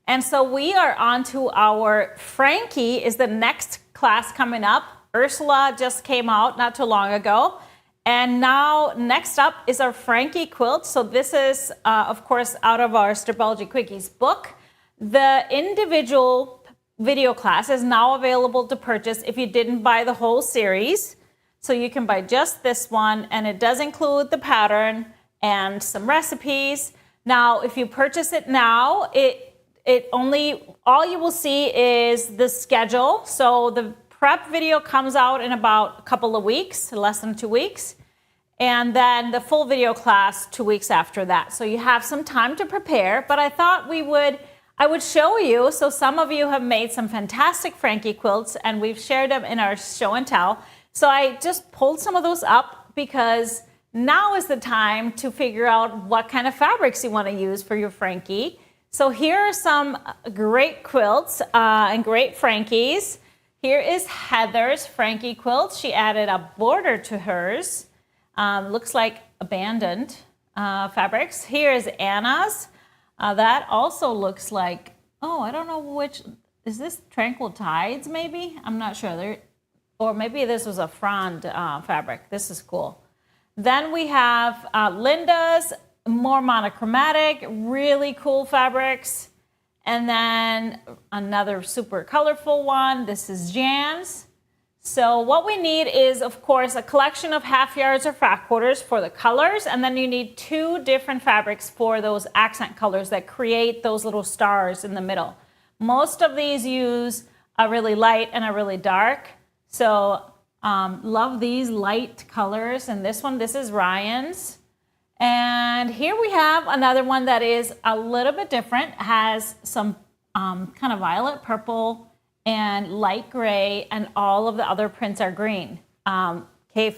And so we are on to our Frankie is the next class coming up. Ursula just came out not too long ago. And now next up is our Frankie quilt. So this is, of course, out of our Stripology Quickies book. The individual video class is now available to purchase if you didn't buy the whole series. So you can buy just this one, and it does include the pattern and some recipes. Now, if you purchase it now, all you will see is the schedule. So the prep video comes out in about a couple of weeks, less than 2 weeks. And then the full video class 2 weeks after that. So you have some time to prepare, but I thought I would show you. So some of you have made some fantastic Frankie quilts and we've shared them in our show and tell. So I just pulled some of those up because now is the time to figure out what kind of fabrics you want to use for your Frankie. So here are some great quilts and great Frankies. Here is Heather's Frankie quilt. She added a border to hers. Looks like abandoned fabrics. Here is Anna's. That also looks like, I don't know which, is this Tranquil Tides maybe? I'm not sure. Or maybe this was a frond fabric. This is cool. Then we have Linda's, more monochromatic, really cool fabrics. And then another super colorful one. This is Jan's. So what we need is, of course, a collection of half yards or frac quarters for the colors, and then you need 2 different fabrics for those accent colors that create those little stars in the middle. Most of these use a really light and a really dark. So love these light colors. And this is Ryan's. And here we have another one that is a little bit different, has some kind of violet purple and light gray, and all of the other prints are green. Cave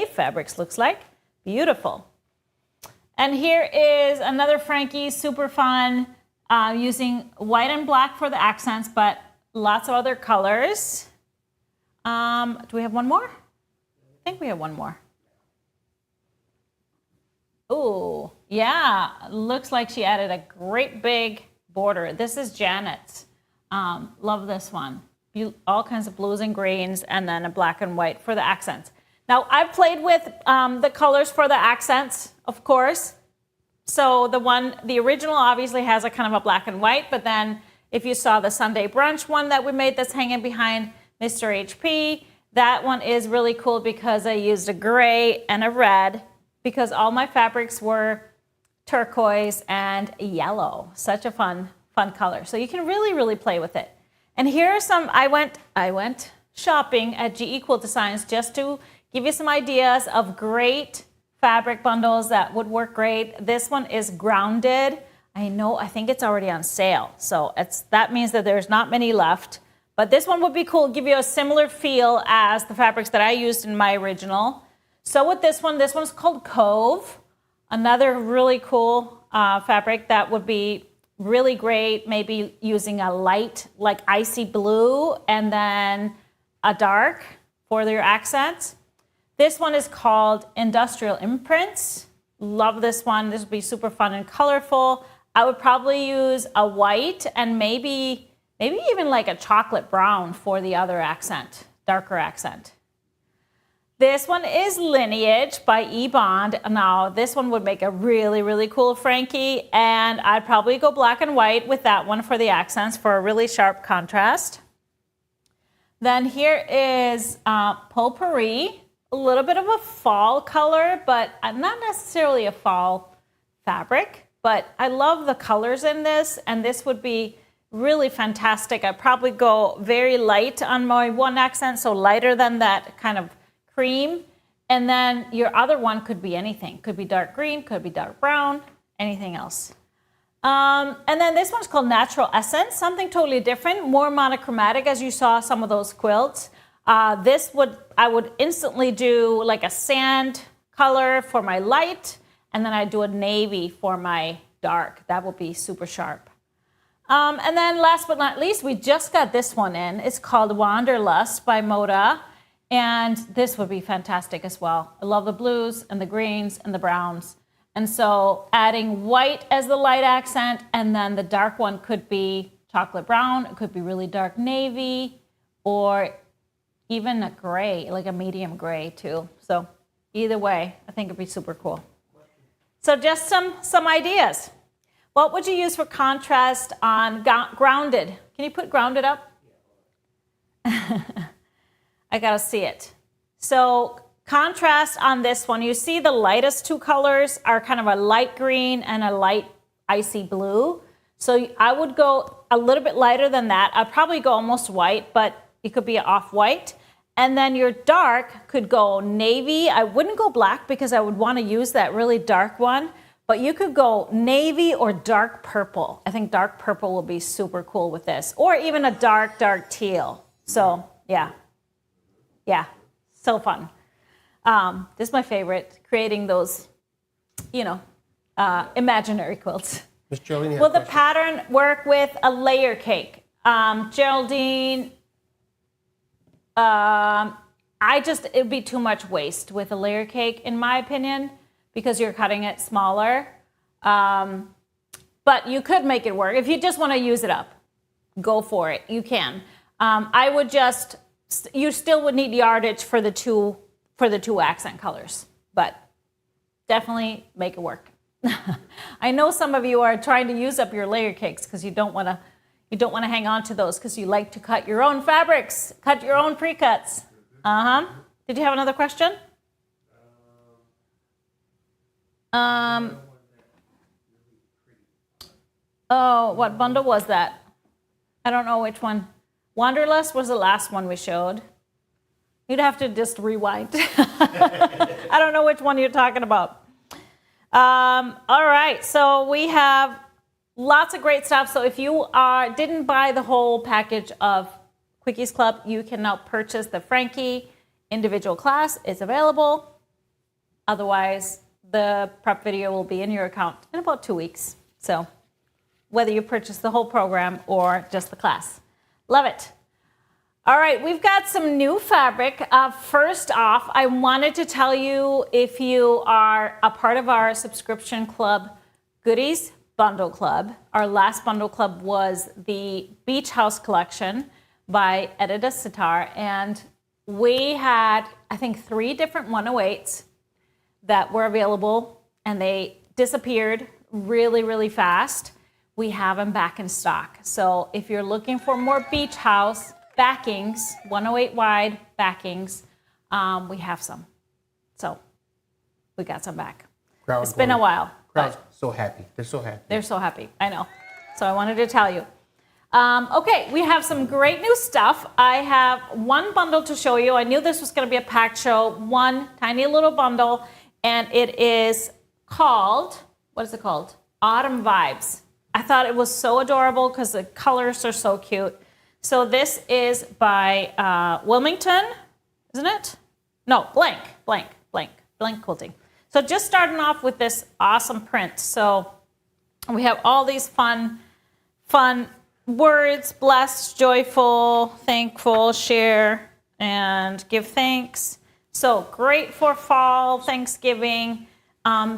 Fabrics looks like. Beautiful. And here is another Frankie, super fun, using white and black for the accents, but lots of other colors. Do we have one more? I think we have one more. Oh, yeah, looks like she added a great big border. This is Janet's. Love this one. All kinds of blues and greens, and then a black and white for the accents. Now, I've played with the colors for the accents, of course. So the original obviously has a kind of a black and white, but then if you saw the Sunday brunch one that we made that's hanging behind Mr. HP, that one is really cool because I used a gray and a red because all my fabrics were turquoise and yellow. Such a fun color. So you can really, really play with it. And here are some, I went shopping at GE Quilt Designs just to give you some ideas of great fabric bundles that would work great. This one is grounded. I think it's already on sale. So that means that there's not many left. But this one would be cool, give you a similar feel as the fabrics that I used in my original. So with this one's called Cove. Another really cool fabric that would be really great, maybe using a light like icy blue and then a dark for your accents. This one is called Industrial Imprints. Love this one. This would be super fun and colorful. I would probably use a white and maybe even like a chocolate brown for the other accent, darker accent. This one is Lineage by E-Bond. Now, this one would make a really, really cool Frankie, and I'd probably go black and white with that one for the accents for a really sharp contrast. Then here is Potpourri, a little bit of a fall color, but not necessarily a fall fabric, but I love the colors in this, and this would be really fantastic. I'd probably go very light on my one accent, so lighter than that kind of cream, and then your other one could be anything. Could be dark green, could be dark brown, anything else. And then this one's called Natural Essence, something totally different, more monochromatic as you saw some of those quilts. I would instantly do like a sand color for my light, and then I'd do a navy for my dark. That would be super sharp. And then last but not least, we just got this one in. It's called Wanderlust by Moda. And this would be fantastic as well. I love the blues and the greens and the browns. And so adding white as the light accent, and then the dark one could be chocolate brown. It could be really dark navy, or even a gray, like a medium gray too. So either way, I think it'd be super cool. So just some ideas. What would you use for contrast on grounded? Can you put grounded up? I gotta see it. So contrast on this one, you see the lightest 2 colors are kind of a light green and a light icy blue. So I would go a little bit lighter than that. I'd probably go almost white, but it could be off-white. And then your dark could go navy. I wouldn't go black because I would want to use that really dark one. But you could go navy or dark purple. I think dark purple will be super cool with this. Or even a dark, dark teal. So, yeah. Yeah, so fun. This is my favorite, creating those, imaginary quilts. Miss Geraldine, Will the pattern work with a layer cake? Geraldine, it would be too much waste with a layer cake, in my opinion, because you're cutting it smaller. But you could make it work. If you just want to use it up, go for it. You can. You still would need yardage for the two accent colors, but definitely make it work. I know some of you are trying to use up your layer cakes because you don't want to hang on to those because you like to cut your own fabrics, cut your own pre-cuts. Did you have another question? Oh, what bundle was that? I don't know which one. Wanderlust was the last one we showed. You'd have to just rewind. I don't know which one you're talking about. All right, so we have lots of great stuff. So if you didn't buy the whole package of Quickies Club, you can now purchase the Frankie individual class. It's available. Otherwise, the prep video will be in your account in about 2 weeks. So whether you purchase the whole program or just the class. Love it. All right, we've got some new fabric. First off, I wanted to tell you, if you are a part of our subscription club, Goodies Bundle Club, our last bundle club was the Beach House collection by Edita Sitar. And we had, I think, 3 different 108s that were available, and they disappeared really, really fast. We have them back in stock. So if you're looking for more Beach House backings, 108 wide backings, we have some. So we got some back. It's been a while. Crowd's so happy. They're so happy. They're so happy. I know. So I wanted to tell you. Okay, we have some great new stuff. I have one bundle to show you. I knew this was going to be a packed show. One tiny little bundle, and it is called, what is it called? Autumn Vibes. I thought it was so adorable because the colors are so cute. So this is by Wilmington, isn't it? No, blank Quilting. So just starting off with this awesome print. So we have all these fun words: blessed, joyful, thankful, share, and give thanks. So great for fall, Thanksgiving,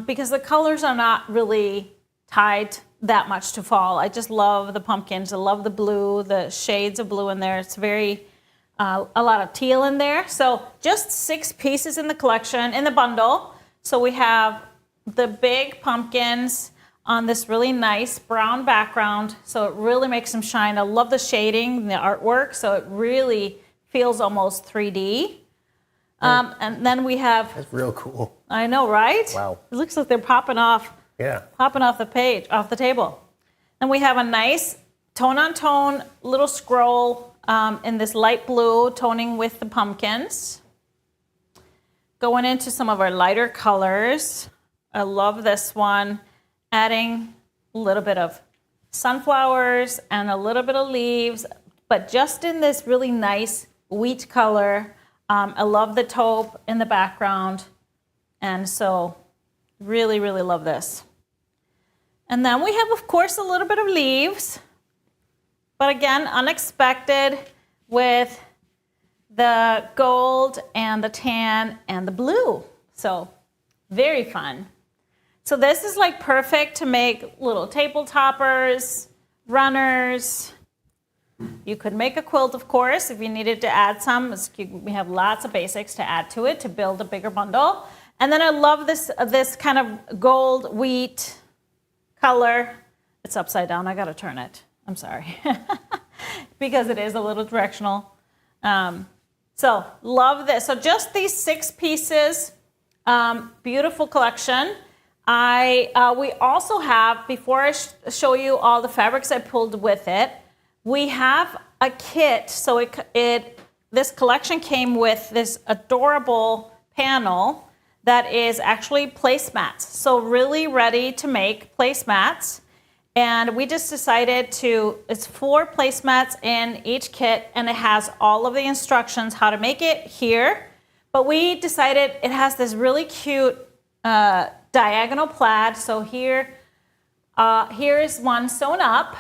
because the colors are not really tied that much to fall. I just love the pumpkins. I love the blue, the shades of blue in there. It's very, a lot of teal in there. So just 6 pieces in the collection, in the bundle. So we have the big pumpkins on this really nice brown background. So it really makes them shine. I love the shading, the artwork. So it really feels almost 3D. And then we have... That's real cool. I know, right? Wow. It looks like they're popping off. Yeah. Popping off the page, off the table. And we have a nice tone-on-tone little scroll in this light blue, toning with the pumpkins. Going into some of our lighter colors. I love this one. Adding a little bit of sunflowers and a little bit of leaves, but just in this really nice wheat color. I love the taupe in the background. And so really, really love this. And then we have, of course, a little bit of leaves, but again, unexpected with the gold and the tan and the blue. So very fun. So this is like perfect to make little table toppers, runners. You could make a quilt, of course, if you needed to add some. We have lots of basics to add to it to build a bigger bundle. And then I love this kind of gold wheat color. It's upside down. I got to turn it. I'm sorry. Because it is a little directional. So love this. So just these 6 pieces. Beautiful collection. We also have, before I show you all the fabrics I pulled with it, we have a kit. So this collection came with this adorable panel that is actually placemats. So really ready to make placemats. And we just decided it's 4 placemats in each kit, and it has all of the instructions how to make it here. But we decided it has this really cute diagonal plaid. So here is one sewn up.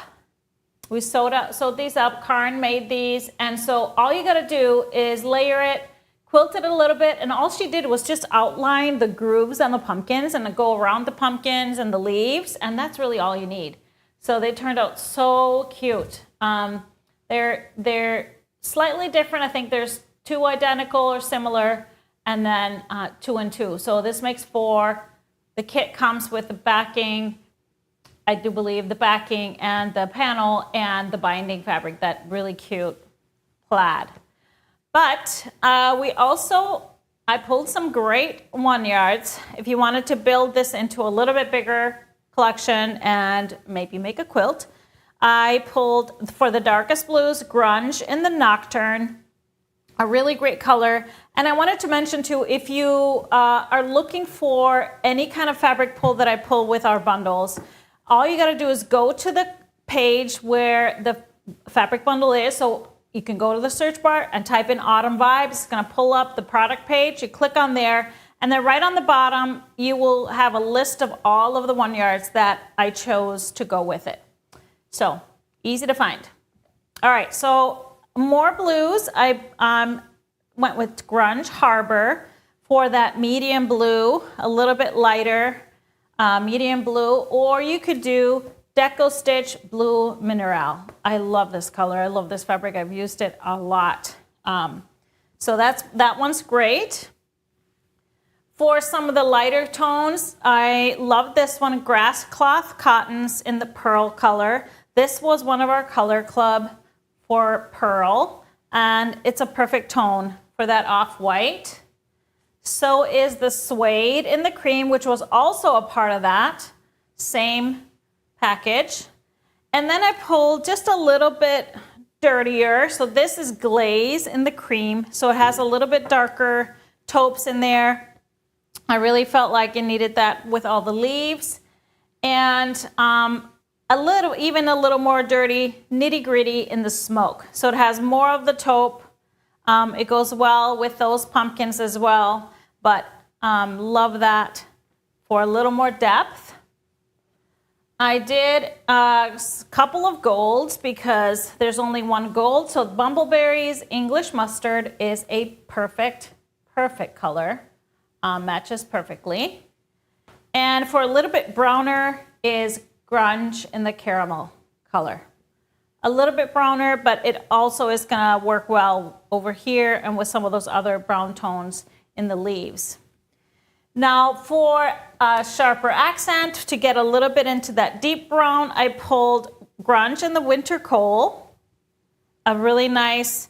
We sewed these up. Karin made these, and so all you got to do is layer it, quilt it a little bit, and all she did was just outline the grooves on the pumpkins and go around the pumpkins and the leaves, and that's really all you need. So they turned out so cute. They're slightly different. I think there's 2 identical or similar, and then 2 and 2. So this makes 4. The kit comes with the backing, I do believe, the backing and the panel and the binding fabric, that really cute plaid. But I pulled some great 1 yards. If you wanted to build this into a little bit bigger collection and maybe make a quilt, I pulled, for the darkest blues, Grunge in the Nocturne, a really great color. And I wanted to mention too, if you are looking for any kind of fabric pull that I pull with our bundles, all you got to do is go to the page where the fabric bundle is. So you can go to the search bar and type in Autumn Vibes. It's going to pull up the product page. You click on there, and then right on the bottom, you will have a list of all of the 1 yards that I chose to go with it. So easy to find. All right, so more blues. I went with Grunge Harbor for that medium blue, a little bit lighter medium blue, or you could do Deco Stitch Blue Mineral. I love this color. I love this fabric. I've used it a lot. So that one's great. For some of the lighter tones, I love this one, Grass Cloth Cottons in the pearl color. This was one of our color club for pearl, and it's a perfect tone for that off-white. So is the suede in the cream, which was also a part of that same package. And then I pulled just a little bit dirtier. So this is glaze in the cream. So it has a little bit darker taupes in there. I really felt like it needed that with all the leaves. And even a little more dirty, nitty gritty in the smoke. So it has more of the taupe. It goes well with those pumpkins as well, but love that for a little more depth. I did a couple of golds because there's only one gold. So Bumbleberries English Mustard is a perfect color. Matches perfectly. And for a little bit browner is Grunge in the caramel color. A little bit browner, but it also is going to work well over here and with some of those other brown tones in the leaves. Now for a sharper accent, to get a little bit into that deep brown, I pulled Grunge in the Winter Coal, a really nice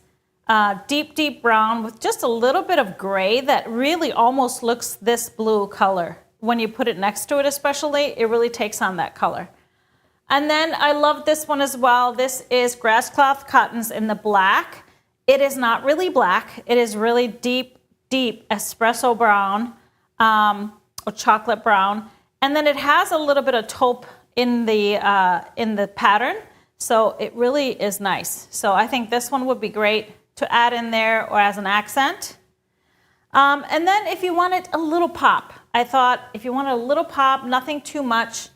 deep brown with just a little bit of gray that really almost looks this blue color. When you put it next to it especially, it really takes on that color. And then I love this one as well. This is Grass Cloth Cottons in the black. It is not really black. It is really deep espresso brown or chocolate brown. And then it has a little bit of taupe in the pattern. So it really is nice. So I think this one would be great to add in there or as an accent. And then if you wanted a little pop, I thought if you wanted a little pop, nothing too much,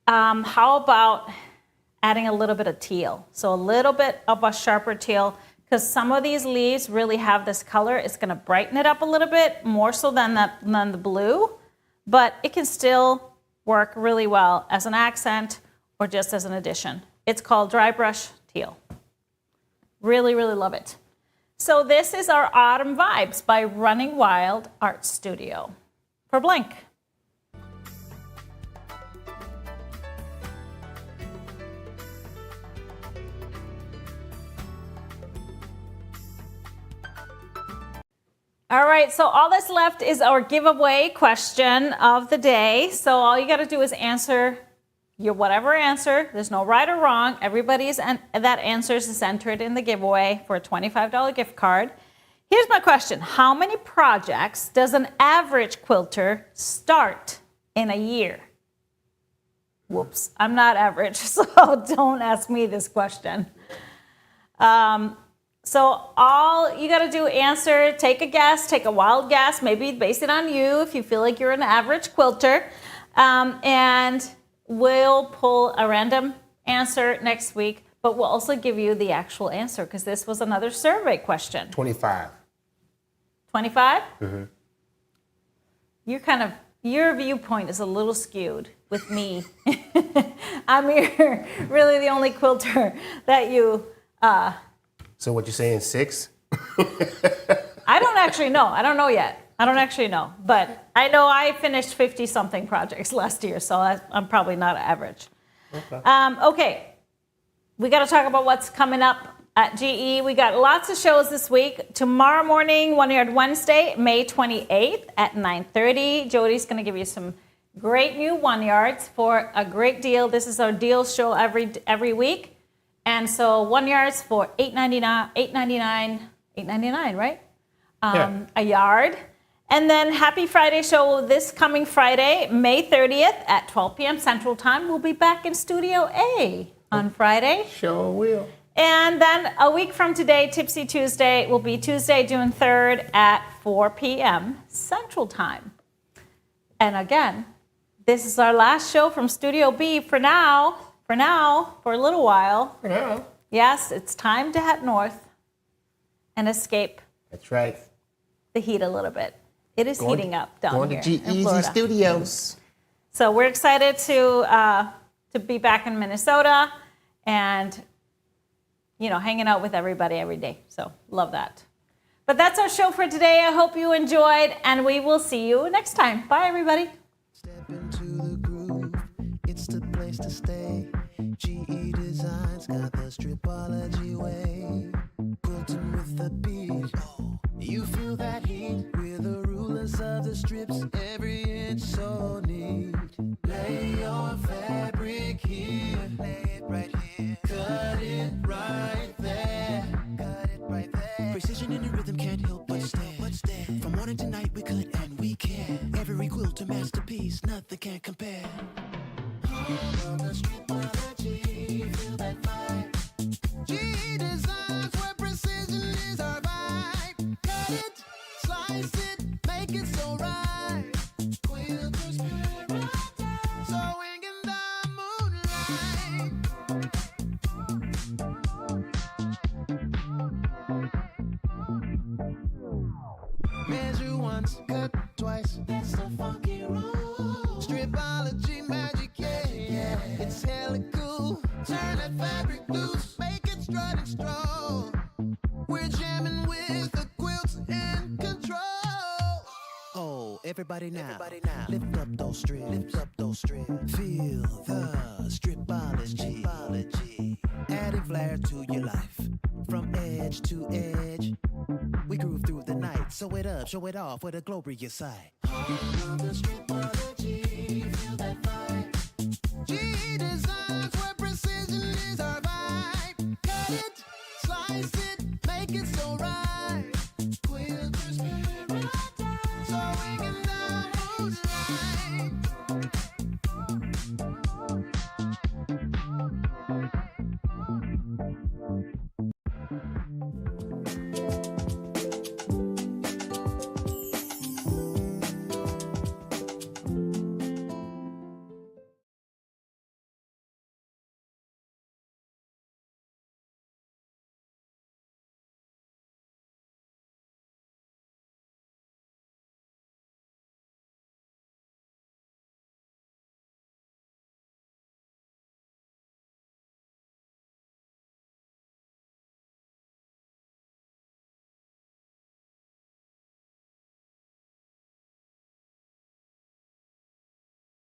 how about adding a little bit of teal? So a little bit of a sharper teal, because some of these leaves really have this color. It's going to brighten it up a little bit, more so than the blue, but it can still work really well as an accent or just as an addition. It's called Dry Brush Teal. Really love it. So this is our Autumn Vibes by Running Wild Art Studio for blank. All right, so all that's left is our giveaway question of the day. So all you got to do is answer your whatever answer. There's no right or wrong. Everybody's that answers is entered in the giveaway for a $25 gift card. Here's my question. How many projects does an average quilter start in a year? Whoops, I'm not average, so don't ask me this question. So all you got to do, answer, take a guess, take a wild guess, maybe base it on you if you feel like you're an average quilter. And we'll pull a random answer next week, but we'll also give you the actual answer because this was another survey question. 25. 25? Mm-hmm. Your viewpoint is a little skewed with me. I'm really the only quilter that you... So what you're saying, 6? I don't actually know. I don't know yet. I don't actually know. But I know I finished 50-something projects last year, so I'm probably not average. Okay. We got to talk about what's coming up at GE. We got lots of shows this week. Tomorrow morning, One Yard Wednesday, May 28th at 9:30. Jody's going to give you some great new 1 yards for a great deal. This is our deal show every week. And so 1 yard's for $8.99, right? A yard. And then Happy Friday show this coming Friday, May 30th at 12 p.m. Central Time. We'll be back in Studio A on Friday. Sure will. And then a week from today, Tipsy Tuesday, will be Tuesday, June 3rd at 4 p.m. Central Time. And again, this is our last show from Studio B for now. For a little while. For now. Yes, it's time to head north and escape. That's right. The heat a little bit. It is heating up down here. Going to in G-Easy Florida. Studios. So we're excited to be back in Minnesota and, hanging out with everybody every day. So love that. But that's our show for today. I hope you enjoyed, and we will see you next time. Bye, everybody. Step into the groove. It's the place to stay. GE Designs got the Stripology way. Quilting with the beat. You feel that heat. We're the rulers of the strips. Every inch so neat. Lay your fabric here. Lay it right here. Cut it right there. Cut it right there. Precision in the rhythm can't help but stand. From morning to night we could and we can. Every quilt a masterpiece. Nothing can compare. Feel that vibe. GE Designs where precision is our vibe. Cut it, slice it, make it so right. Quilters paradise, sewing in the moonlight. Measure once, cut twice. That's the funky rule. Stripology magic, yeah. It's hella cool. Turn that fabric loose, make it strut and strong. We're jamming with the quilts in control. Oh, everybody now. Lift up those strips. Feel the stripology. Adding flair to your life. From edge to edge. We groove through the night. Sew it up, show it off with a glorious sight. The stripology, feel that vibe. GE Designs where precision